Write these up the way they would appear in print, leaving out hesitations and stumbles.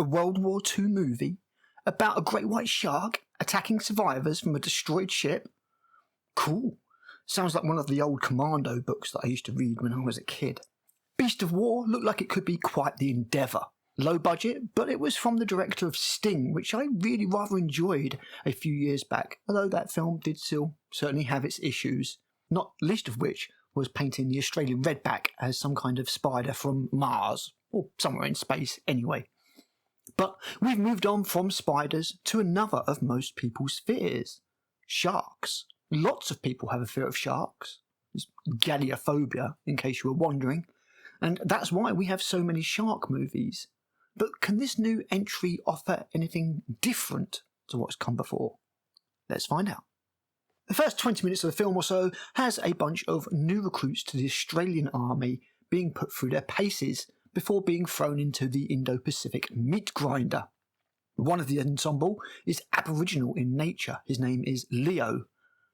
a World War II movie about a great white shark attacking survivors from a destroyed ship? Cool. Sounds like one of the old Commando books that I used to read when I was a kid. Beast of War looked like it could be quite the endeavour. Low budget, but it was from the director of Sting, which I really rather enjoyed a few years back, although that film did still certainly have its issues, not least of which was painting the Australian redback as some kind of spider from Mars, or somewhere in space anyway. But we've moved on from spiders to another of most people's fears. Sharks. Lots of people have a fear of sharks. It's galleophobia, in case you were wondering. And that's why we have so many shark movies. But can this new entry offer anything different to what's come before? Let's find out. The first 20 minutes of the film or so has a bunch of new recruits to the Australian Army being put through their paces before being thrown into the Indo-Pacific meat grinder. One of the ensemble is Aboriginal in nature. His name is Leo.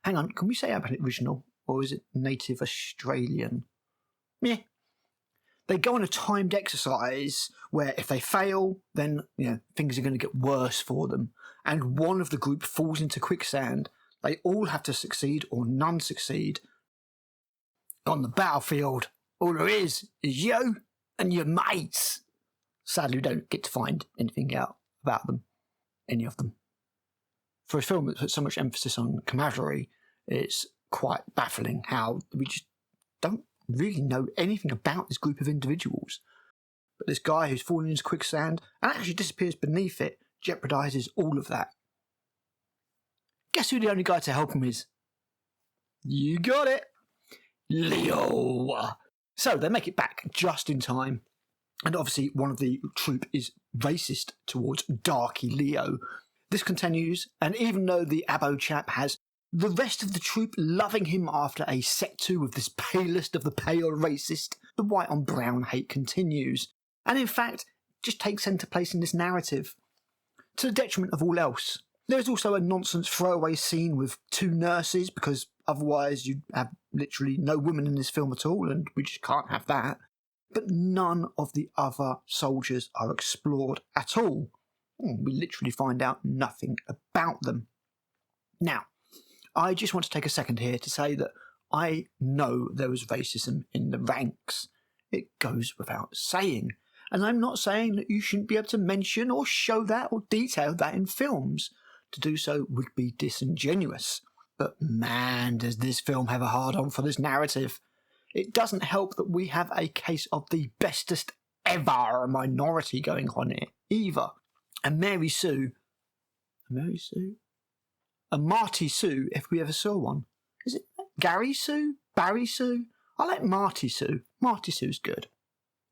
Hang on, can we say Aboriginal, or is it Native Australian? Meh. They go on a timed exercise where if they fail, then things are going to get worse for them. And one of the group falls into quicksand. They all have to succeed or none succeed. On the battlefield, all there is you and your mates. Sadly, we don't get to find anything out about them, any of them. For a film that puts so much emphasis on camaraderie, it's quite baffling how we just don't really know anything about this group of individuals. But this guy who's fallen into quicksand and actually disappears beneath it jeopardises all of that. Guess who the only guy to help him is? You got it! Leo! So they make it back just in time. And obviously one of the troop is racist towards Darky Leo. This continues, and even though the Abo chap has the rest of the troop loving him after a set to with this palest of the pale racist, the white on brown hate continues, and in fact just takes centre place in this narrative, to the detriment of all else. There is also a nonsense throwaway scene with two nurses, because otherwise you'd have literally no women in this film at all, and we just can't have that. But none of the other soldiers are explored at all. We literally find out nothing about them. Now, I just want to take a second here to say that I know there was racism in the ranks. It goes without saying. And I'm not saying that you shouldn't be able to mention or show that or detail that in films. To do so would be disingenuous. But man, does this film have a hard-on for this narrative. It doesn't help that we have a case of the bestest ever minority going on here, either. And Marty Sue, if we ever saw one. Is it Gary Sue? Barry Sue? I like Marty Sue. Marty Sue's good.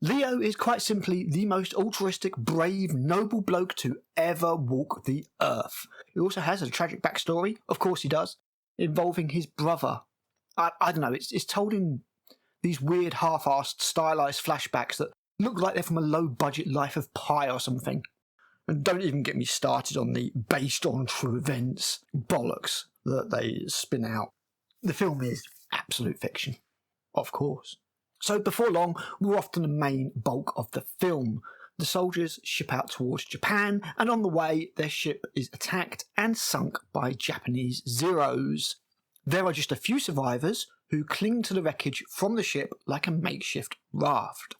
Leo is quite simply the most altruistic, brave, noble bloke to ever walk the earth. He also has a tragic backstory, of course he does, involving his brother. I don't know, it's told in these weird half-assed stylised flashbacks that look like they're from a low-budget Life of Pi or something. And don't even get me started on the based on true events bollocks that they spin out. The film is absolute fiction, of course. So before long, we're off to the main bulk of the film. The soldiers ship out towards Japan, and on the way, their ship is attacked and sunk by Japanese Zeros. There are just a few survivors who cling to the wreckage from the ship like a makeshift raft.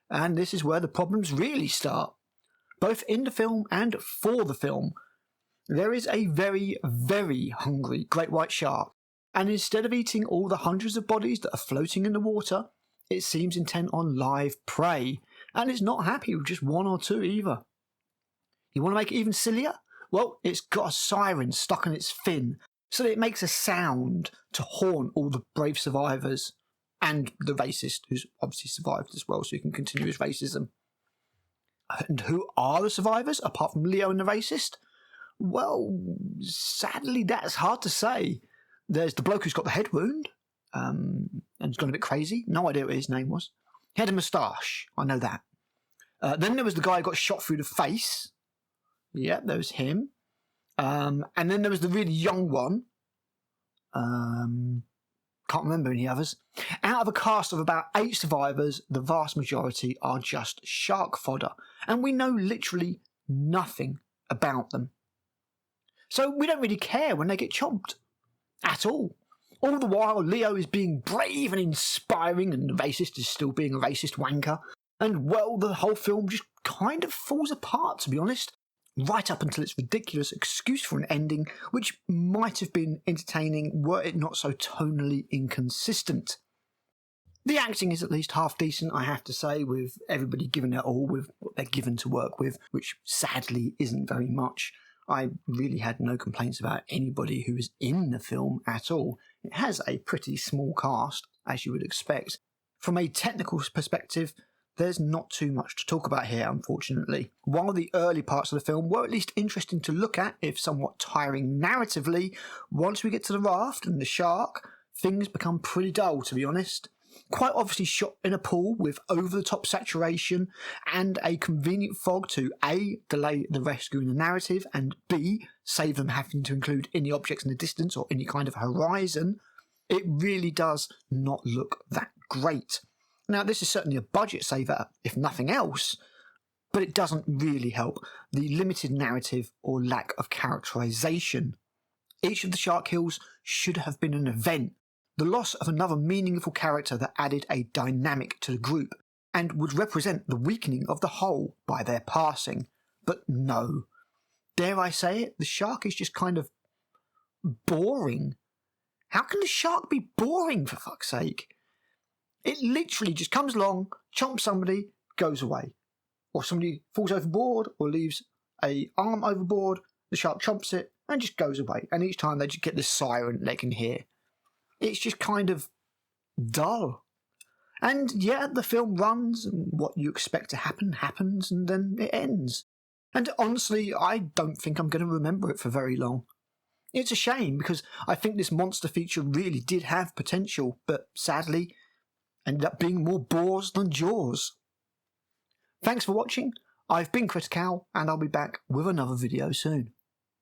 And this is where the problems really start. Both in the film and for the film, there is a very, very hungry great white shark, and instead of eating all the hundreds of bodies that are floating in the water, it seems intent on live prey, and it's not happy with just one or two either. You want to make it even sillier? Well, it's got a siren stuck in its fin, so that it makes a sound to haunt all the brave survivors, and the racist, who's obviously survived as well, so he can continue his racism. And who are the survivors, apart from Leo and the racist? Well, sadly, that's hard to say. There's the bloke who's got the head wound, and he's gone a bit crazy. No idea what his name was. He had a moustache, I know that. Then there was the guy who got shot through the face. Yeah, there was him. And then there was the really young one. Can't remember any others. Out of a cast of about 8 survivors, the vast majority are just shark fodder. And we know literally nothing about them. So we don't really care when they get chomped. At all. All the while, Leo is being brave and inspiring, and the racist is still being a racist wanker. And, well, the whole film just kind of falls apart, to be honest. Right up until its ridiculous excuse for an ending, which might have been entertaining were it not so tonally inconsistent. The acting is at least half decent, I have to say, with everybody giving their all with what they're given to work with, which sadly isn't very much. I really had no complaints about anybody who was in the film at all. It has a pretty small cast, as you would expect. From a technical perspective, there's not too much to talk about here, unfortunately. While the early parts of the film were at least interesting to look at, if somewhat tiring narratively, once we get to the raft and the shark, things become pretty dull, to be honest. Quite obviously shot in a pool with over-the-top saturation and a convenient fog to A, delay the rescue in the narrative, and B, save them having to include any objects in the distance or any kind of horizon. It really does not look that great. Now, this is certainly a budget saver, if nothing else, but it doesn't really help the limited narrative or lack of characterization. Each of the shark kills should have been an event, the loss of another meaningful character that added a dynamic to the group, and would represent the weakening of the whole by their passing. But no. Dare I say it, the shark is just kind of boring. How can the shark be boring, for fuck's sake? It literally just comes along, chomps somebody, goes away. Or somebody falls overboard or leaves an arm overboard, the shark chomps it and just goes away. And each time they just get this siren they can hear. It's just kind of dull. And yeah, the film runs and what you expect to happen happens and then it ends. And honestly, I don't think I'm going to remember it for very long. It's a shame because I think this monster feature really did have potential, but sadly, ended up being more bores than jaws. Thanks for watching. I've been Critic, and I'll be back with another video soon.